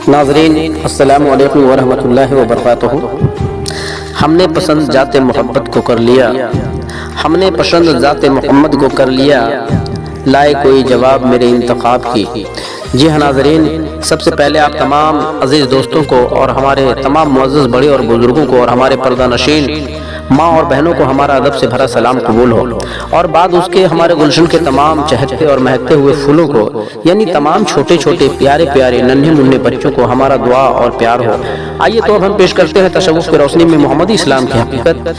नाज़रीन अस्सलामु अलैकुम वरहमतुल्लाहि वबरकातुहू। हमने पसंद जाते मोहब्बत को कर लिया, हमने पसंद जाते मोहम्मद को कर लिया, लाए कोई जवाब मेरे इंतखाब की। जी हाँ नाज़रीन, सबसे पहले आप तमाम अजीज़ दोस्तों को और हमारे तमाम मुअज़्ज़ज़ बड़े और बुज़ुर्गों को और हमारे पर्दा नशीन माँ और बहनों को हमारा अदब से भरा सलाम कबूल हो। और बाद उसके हमारे गुलशन के तमाम चहकते और महकते हुए फूलों को, यानी तमाम छोटे छोटे प्यारे प्यारे नन्हे मुन्ने बच्चों को हमारा दुआ और प्यार हो। आइए तो अब हम पेश करते हैं तशव्वुफ़ की रोशनी में मोहम्मदी इस्लाम की हकीकत,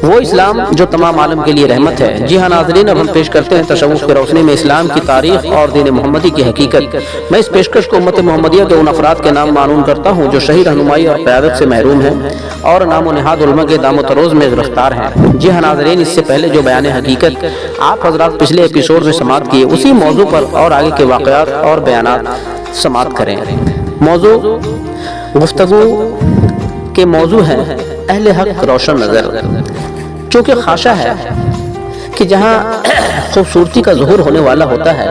वो इस्लाम जो तमाम आलम के लिए रहमत है। जी हाँ नाज़रीन, अब हम पेश करते हैं तशव्वुफ़ की रोशनी में इस्लाम की तारीख़ और दीन मोहम्मदी की हकीकत। मैं इस पेशकश को उम्मत मोहम्मदिया के उन अफराद के नाम मालूम करता हूँ जो सही रहनुमाई और क़यादत से महरूम हैं और नामो निहाद उलमा के दामो तरोज़ में गिरफ्तार हैं। जी हाँ नाज़रीन, इससे पहले जो बयान हकीकत आप हज़रात पिछले एपिसोड में समाअत किए, उसी मौजू पर और आगे के वाक़यात और बयानात समाअत करें। मौजू गुफ्तगू के मौजू है अहले हक़ रोशन नज़र। चूँकि ख़ाशा है कि जहाँ खूबसूरती का ज़ुहूर होने वाला होता है,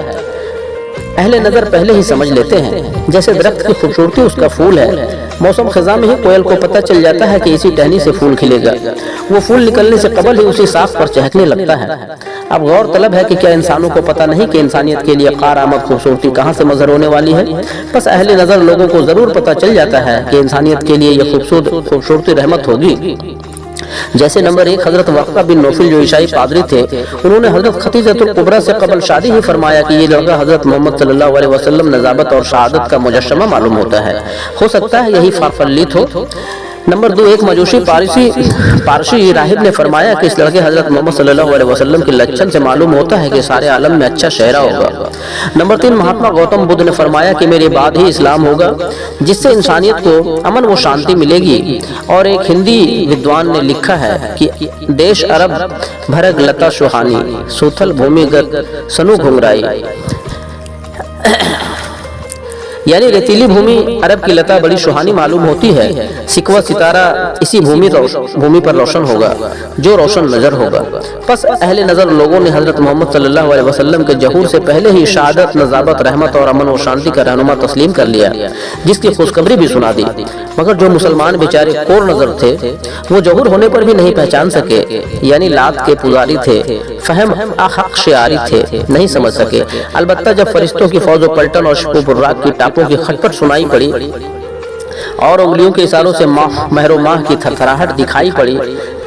अहले नज़र पहले ही समझ लेते हैं। जैसे दरख्त की खूबसूरती उसका फूल है, मौसम ख़ज़ां में ही कोयल को पता चल जाता है कि इसी टहनी से फूल खिलेगा। वो फूल निकलने से कबल ही उसी साख पर चहकने लगता है। अब गौर तलब है कि क्या इंसानों को पता नहीं कि इंसानियत के लिए कार आमद खूबसूरती कहाँ से मज़हर होने वाली है? बस अहले नज़र लोगों को ज़रूर पता चल जाता है कि इंसानियत के लिए यह खूबसूरती रहमत होगी। जैसे नंबर 1 हजरत वाक़ा बिन नौफल जो ईसाई पादरी थे, उन्होंने हजरत खदीजतुल कुबरा से कबल शादी ही फरमाया कि ये लड़का हजरत मोहम्मद सल्लल्लाहु अलैहि वसल्लम नज़ाबत और शहादत का मुजस्समा मालूम होता है। हो सकता है यही फाफल्लित हो। नंबर 2 एक मजूसी पारसी राहिब ने फरमाया कि इस लड़के हजरत मोहम्मद सल्लल्लाहु अलैहि वसल्लम के लक्षण से मालूम होता है कि सारे आलम में अच्छा शहरा होगा। नंबर 3 महात्मा गौतम बुद्ध ने फरमाया कि मेरे बाद ही इस्लाम होगा जिससे इंसानियत को अमन व शांति मिलेगी। और एक हिंदी विद्वान ने लिखा है कि देश अरब भरग लता सुहानी, सूथल भूमिगत सनु घुंघराई, यानी रेतीली भूमि अरब की लता बड़ी सुहानी मालूम होती है। सिकवा सितारा इसी भूमि पर रोशन होगा जो रोशन नजर होगा। बस अहले नजर लोगों ने हजरत मोहम्मद सल्लल्लाहु अलैहि वसल्लम के जहूर से पहले ही शहादत, नजाबत, रहमत और अमन और शांति का रहनुमा तस्लीम कर लिया, जिसकी खुशखबरी भी सुना दी। मगर जो मुसलमान बेचारे कोर नजर थे, वो जहूर होने पर भी नहीं पहचान सके, यानी लात के पुजारी थे, फहम अहक शियारी थे, नहीं समझ सके। अलबत्ता जब फरिश्तों की फौज पलटन और शब-ओ-बुर्राक की टापों की खटपट सुनाई पड़ी और उंगलियों के इशारों से महरो माह की थरथराहट दिखाई पड़ी,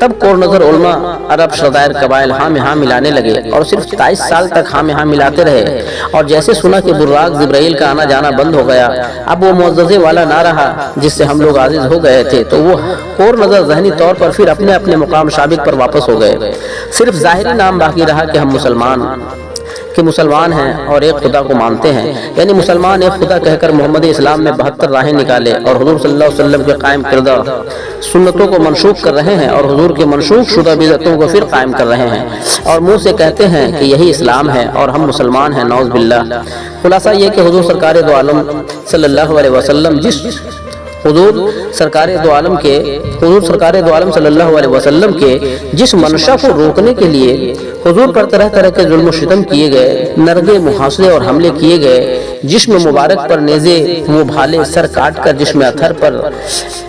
तब कोर नजर उलमा अरब सदायर कबाइल हाँ में हाँ मिलाने लगे और सिर्फ 23 साल तक हाँ में हाँ मिलाते रहे। और जैसे सुना कि बुर्राक जिब्राइल का आना जाना बंद हो गया, अब वो मुअज़्ज़ज़े वाला ना रहा जिससे हम लोग आजिज हो गए थे, तो वो कोर नजर ज़हनी तौर पर फिर अपने अपने मुकाम साबित पर वापस हो गए। सिर्फ ज़ाहिरी नाम बाकी रहा कि हम मुसलमान हैं और एक खुदा को मानते हैं, यानी मुसलमान एक खुदा कहकर मोहम्मद इस्लाम में 72 राहें निकाले और हुजूर सल्लल्लाहु अलैहि वसल्लम के कायम किरदा सुन्नतों को मनसूख कर रहे हैं और हुजूर के मनसूख शुदा बिदअतों को फिर कायम कर रहे हैं और मुंह से कहते हैं कि यही इस्लाम है और हम मुसलमान हैं, नौज़ बिल्लाह। खुलासा ये कि हुजूर सरकार दो आलम सल्लल्लाहु अलैहि वसल्लम हुजूर सरकार दो आलम सल्लल्लाहु अलैहि वसल्लम के जिस मंशा को रोकने के लिए हुजूर पर तरह तरह के जुल्म शितम किए गए, नरगे मुहासरे और हमले किए गए, जिस्म मुबारक पर नेज़े वो भाले सर काट कर जिस्म अथर पर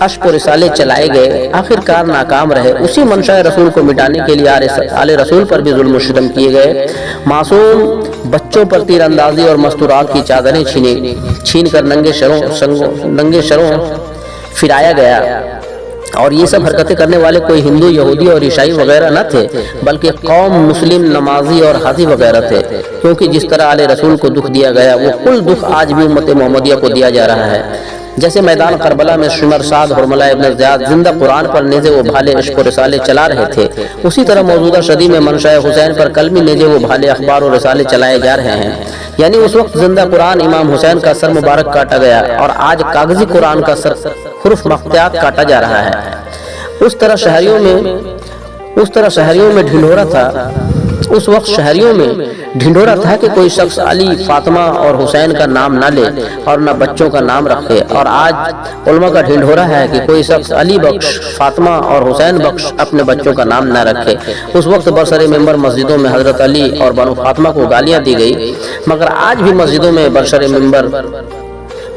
अश्क रिसाले चलाए गए, आखिरकार नाकाम रहे। उसी मंशा रसूल को मिटाने के लिए आले रसूल पर भी जुल्म शितम किए गए। मासूम बच्चों पर तीरंदाजी और मस्तूरात की चादरें छीन कर नंगे शरों फिराया गया। और ये सब हरकतें करने वाले कोई हिंदू, यहूदी और ईसाई वगैरह न थे, बल्कि कौम, मुस्लिम, नमाजी और हाजी वगैरह थे। क्योंकि जिस तरह आले रसूल को दुख दिया गया, वो कुल दुख आज भी उम्मत मोहम्मदिया को दिया जा रहा है। जैसे मैदान करबला में शुमर साद हुरमला इब्न ज़ियाद जिंदा कुरान पर नेज़े वो भाले इश्क रिसाले चला रहे थे, उसी तरह मौजूदा सदी में मनशाए हुसैन पर कलमी नेज़े वो भाले अखबार और रिसाले चलाए जा रहे हैं। यानी उस वक्त जिंदा कुरान इमाम हुसैन का सर मुबारक काटा गया और आज कागजी कुरान का सर हुर्फ मख्तियात काटा जा रहा है। उस तरह शहरियों में ढिंढोरा था। उस वक्त शहरियों में ढिंढोरा था कि कोई शख्स अली, फातिमा और हुसैन का नाम ना ले और ना बच्चों का नाम रखे। और आज उलमा का ढिंढोरा है कि कोई शख्स अली बख्श, फातिमा और हुसैन बख्श अपने बच्चों का नाम ना रखे। उस वक्त बरसरे मेंबर मस्जिदों में हजरत अली और बनु फातिमा को गालियां दी गई, मगर आज भी मस्जिदों में बरसरे मेंबर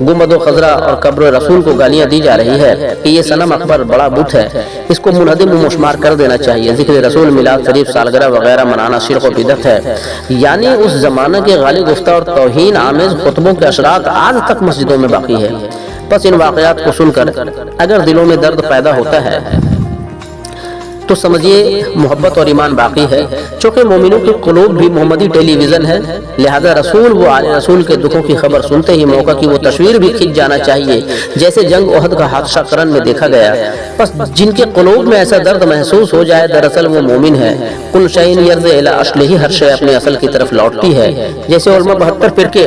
गुंबद खजरा और कब्र रसूल को गालियां दी जा रही है कि ये सनम अकबर बड़ा बुत है, इसको मुनहदिम व मुशमार कर देना चाहिए। जिक्र रसूल, मिलाद शरीफ, सालगिरह वगैरह मनाना शिर्क व बिदअत है। यानी उस जमाने के गाली गुफ्ता और तौहीन आमेज खुतबों के असरात आज तक मस्जिदों में बाकी है। बस इन वाक़यात को सुनकर अगर दिलों में दर्द पैदा होता है तो समझिए मोहब्बत और ईमान बाकी है। चूँकि मोमिनों की क़ुलूब भी मोहम्मदी टेलीविज़न है, लिहाजा रसूल व आले रसूल के दुखों की खबर सुनते ही मौका की वो तस्वीर भी खिंच जाना चाहिए, जैसे जंग ओहद का हादसा करन में देखा गया। बस जिनके क़ुलूब में ऐसा दर्द महसूस हो जाए, दरअसल वो मोमिन है। कुल शैइन यर्ज़ इला अस्लिही, हर शय अपने असल की तरफ लौटती है। जैसे उलमा 72 फ़िरके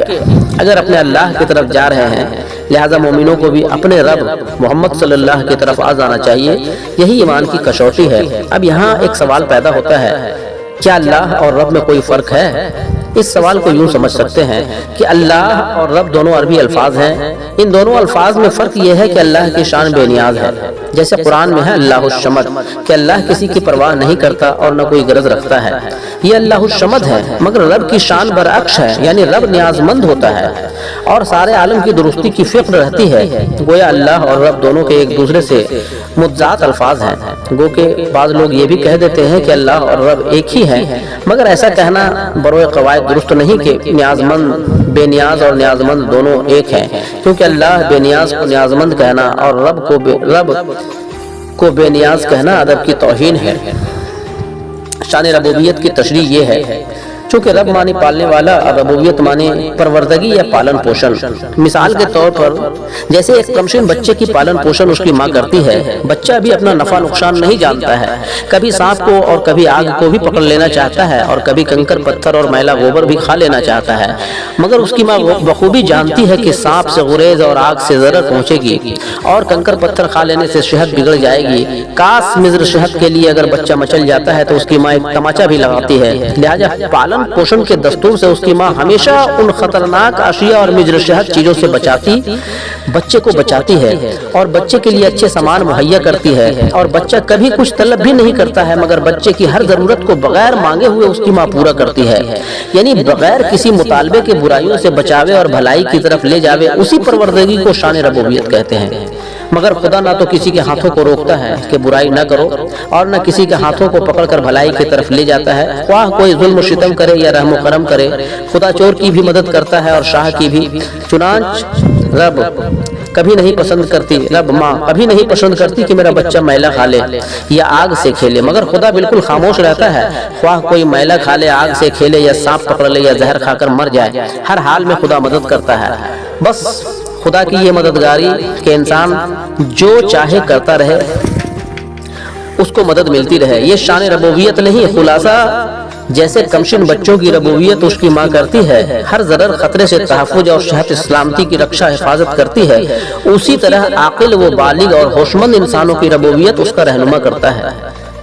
अगर अपने अल्लाह की तरफ जा रहे हैं, लिहाजा मोमिनों को भी अपने रब मोहम्मद सल्लल्लाहु की तरफ आ जाना चाहिए। यही ईमान की कसौटी है। अब यहाँ एक सवाल पैदा होता है, क्या अल्लाह और रब में कोई फ़र्क है? इस सवाल को यूं समझ सकते हैं कि अल्लाह और रब दोनों अरबी अल्फाज हैं। इन दोनों अल्फाज में फ़र्क यह है कि अल्लाह की शान बेनियाज है। जैसे कुरान में है अल्लाहुस्समद कि अल्लाह किसी की परवाह नहीं करता और न कोई गरज रखता है, ये अल्लाहुस्समद है। मगर रब की शान बरअक्स है, यानी रब न्याजमंद होता है और सारे आलम की दुरुस्ती की फिक्र रहती है। गोया अल्लाह और रब दोनों के एक दूसरे से मुतजात अल्फाज हैं। गो के बाज़ लोग ये भी कह देते हैं कि अल्लाह और रब एक ही हैं, मगर ऐसा कहना बरोए क़वायद दुरुस्त नहीं कि न्याजमंद, बेनियाज और न्याजमंद दोनों एक हैं, क्योंकि अल्लाह बेनियाज को न्याजमंद कहना और रब को बेनियाज कहना अदब की तौहीन है। शान रबूबियत की तशरीह ये है, चूँकि रब मानी पालने वाला और रबूबियत मानी परवरदगी या पालन पोषण। मिसाल के तौर पर जैसे एक कमसिन बच्चे की पालन पोषण उसकी माँ करती है। बच्चा भी अपना नफा नुकसान नहीं जानता है, कभी सांप को और कभी आग को भी पकड़ लेना चाहता है और कभी कंकर पत्थर और मैला गोबर भी खा लेना चाहता है, मगर उसकी माँ बखूबी जानती है कि सांप से गुरेज और आग से ज़रर पहुँचेगी और कंकर पत्थर खा लेने से सेहत बिगड़ जाएगी। काश मिज़र शहद के लिए अगर बच्चा मचल जाता है तो उसकी माँ एक तमाचा भी लगाती है। लिहाजा पालन पोषण के दस्तूर से उसकी माँ हमेशा उन खतरनाक आशिया और मिज़र शहद चीजों से बच्चे को बचाती है और बच्चे के लिए अच्छे सामान मुहैया करती है। और बच्चा कभी कुछ तलब भी नहीं करता है, मगर बच्चे की हर जरूरत को बगैर मांगे हुए उसकी माँ पूरा करती है, यानी बगैर किसी मुतालबे के बुराइयों से बचावे और भलाई की तरफ ले जावे। उसी परवरदगी को शान रबूबियत कहते हैं। मगर खुदा ना तो किसी के हाथों को रोकता है कि बुराई न करो और न किसी के हाथों को पकड़कर भलाई की तरफ ले जाता है। ख्वाह कोई जुल्म सितम करे या रहम करम करे, खुदा चोर की भी मदद करता है और शाह की भी। चुनांच रब कभी नहीं पसंद करती, रब माँ कभी नहीं पसंद करती कि मेरा बच्चा मैला खा ले या आग से खेले, मगर खुदा बिल्कुल खामोश रहता है। ख्वाह कोई मैला खा ले, आग से खेले या सांप पकड़ ले या जहर खाकर मर जाए, हर हाल में खुदा मदद करता है। बस खुदा की ये मददगारी के इंसान जो चाहे करता रहे, उसको मदद मिलती रहे। ये शान रबूबियत नहीं, खुलासा जैसे कमसिन बच्चों की रबूबियत उसकी माँ करती है, हर जरर खतरे से तहफ़्फ़ुज़ और सेहत सलामती की रक्षा हिफाजत करती है, उसी तरह आकिल व बालिग और होशमंद इंसानों की रबूबियत उसका रहनुमा करता है।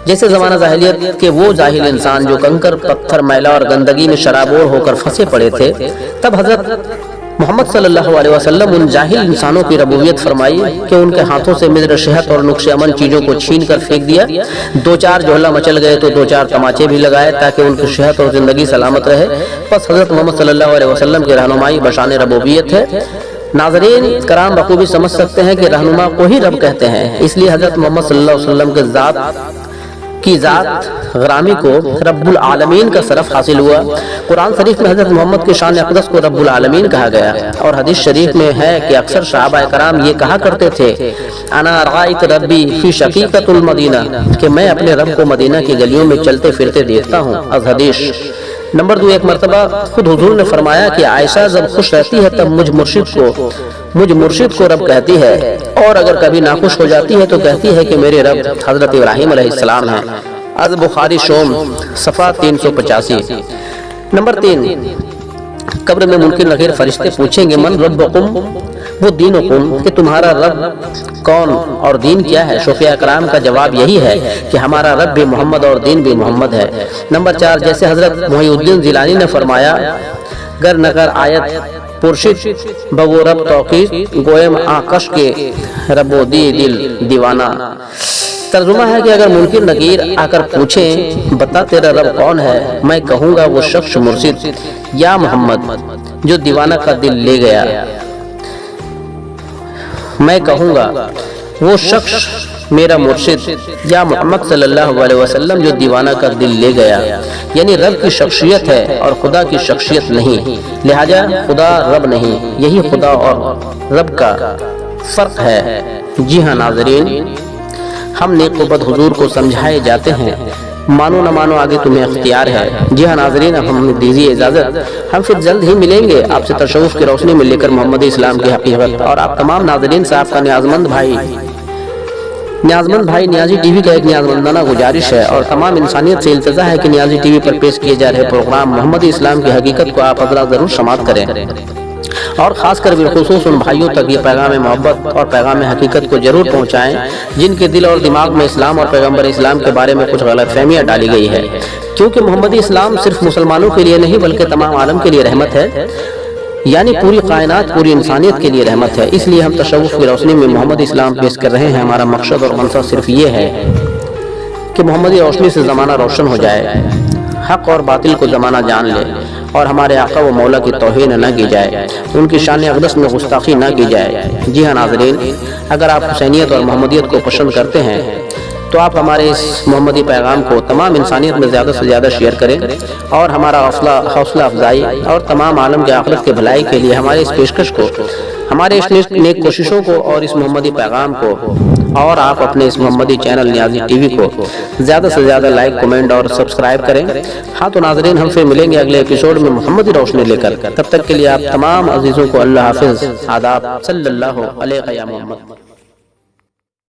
जैसे ज़माना जाहिलियत के वो जाहिल इंसान जो कंकर पत्थर मैला और गंदगी में शराबोर होकर फंसे पड़े थे, तब हज़रत मोहम्मद सल्लल्लाहु अलैहि वसल्लम उन जाहिल इंसानों की रबूबियत फरमाई कि उनके हाथों से मिज़र शहद और नुक्शे अमन चीज़ों को छीन कर फेंक दिया। दो चार जोहला मचल गए तो दो चार तमाचे भी लगाए ताकि उनकी सेहत और ज़िंदगी सलामत रहे। बस हज़रत मोहम्मद सल्लल्लाहु अलैहि वसल्लम की रहनुमाई बशान रबूबियत है। नाज़रीन कराम बखूबी समझ सकते हैं कि रहनुमा को ही रब कहते हैं, इसलिए हज़रत मोहम्मद सल्लल्लाहु अलैहि वसल्लम के ज़ात ग्रामी को रब्बुल आलमीन का शरफ हासिल हुआ। कुरान शरीफ में हज़रत मोहम्मद के शान अक़दस को रब्बुल आलमीन कहा गया और हदीस शरीफ में है कि अक्सर सहाबा कराम ये कहा करते थे, अना राइत रब्बी फी शकीकतुल मदीना, कि मैं अपने रब को मदीना की गलियों में चलते फिरते देखता हूँ। अज़ हदीस नंबर 2, एक मरतबा खुद हुजूर ने फरमाया कि आयशा जब खुश रहती है तब मुझ मुर्शिद को रब कहती है, और अगर कभी नाखुश हो जाती है तो कहती है कि मेरे रब हजरत इब्राहिम अलैहिस्सलाम हैं। अज़ बुखारी शोम सफ़ा 385। नंबर 3, कब्र में मुनकिर नकीर फरिश्ते पूछेंगे, मन रब्बुकुम वो दीनुकुम, कि तुम्हारा रब कौन और दीन क्या है। शोफिया कराम का जवाब यही है कि हमारा रब भी मोहम्मद और दीन भी मोहम्मद है। नंबर 4, जैसे हजरत मुहीउद्दीन जिलानी ने फरमाया, गर नगर आयत पुरशिद बवो रब तौकीद गोयम आकश के रबो दी दिल दीवाना। तर्जुमा है कि अगर मुनकिर नकीर आकर पूछें, बता तेरा रब कौन है, मैं कहूँगा वो शख्स मुर्शिद या मोहम्मद जो दीवाना का दिल ले गया। میں کہوں گا وہ شخص میرا مرشد یا محمد صلی اللہ علیہ وسلم جو دیوانہ کا دل لے گیا، یعنی رب کی شخصیت ہے اور خدا کی شخصیت نہیں، لہذا خدا رب نہیں، یہی خدا اور رب کا فرق ہے۔ جی ہاں ناظرین، ہم نیک و بد حضور کو سمجھائے جاتے ہیں، مانو نہ مانو آگے تمہیں اختیار ہے۔ جی ہاں ناظرین، اب ہمیں دیجیے اجازت، ہم پھر جلد ہی ملیں گے آپ سے تصوف کی روشنی میں لے کر محمدی اسلام کی حقیقت۔ اور آپ تمام ناظرین سے آپ کا نیازمند بھائی نیازی ٹی وی کا ایک نیازمندانہ گزارش ہے اور تمام انسانیت سے التجا ہے کہ نیازی ٹی وی پر پیش کیے جا رہے پروگرام محمدی اسلام کی حقیقت کو آپ حضرات ضرور سماعت کریں، اور خاص کر بالخصوص ان بھائیوں تک یہ پیغام محبت اور پیغام حقیقت کو ضرور پہنچائیں جن کے دل اور دماغ میں اسلام اور پیغمبر اسلام کے بارے میں کچھ غلط فہمیاں ڈالی گئی ہے، کیونکہ محمدی اسلام صرف مسلمانوں کے لیے نہیں بلکہ تمام عالم کے لیے رحمت ہے، یعنی پوری کائنات، پوری انسانیت کے لیے رحمت ہے۔ اس لیے ہم تصوف کی روشنی میں محمدی اسلام پیش کر رہے ہیں۔ ہمارا مقصد اور منصب صرف یہ ہے کہ محمدی روشنی سے زمانہ روشن ہو جائے، حق اور باطل کو زمانہ جان لے، اور ہمارے آقا و مولا کی توہین نہ کی جائے، ان کی شان اقدس میں گستاخی نہ کی جائے۔ جی ہاں ناظرین، اگر آپ حسینیت اور محمدیت کو پسند کرتے ہیں تو آپ ہمارے اس محمدی پیغام کو تمام انسانیت میں زیادہ سے زیادہ شیئر کریں، اور ہمارا حوصلہ افزائی اور تمام عالم کے آخرت کے بھلائی کے لیے ہمارے اس پیشکش کو، ہمارے اس نیک کوششوں کو اور اس محمدی پیغام کو، اور آپ اپنے اس محمدی چینل نیازی ٹی وی کو زیادہ سے زیادہ لائک، کمنٹ اور سبسکرائب کریں۔ ہاں تو ناظرین، ہم پھر ملیں گے اگلے ایپیسوڈ میں محمدی روشنی لے کر، تب تک کے لیے آپ تمام عزیزوں کو اللہ حافظ، آداب، صلی اللہ علیہ یا محمد۔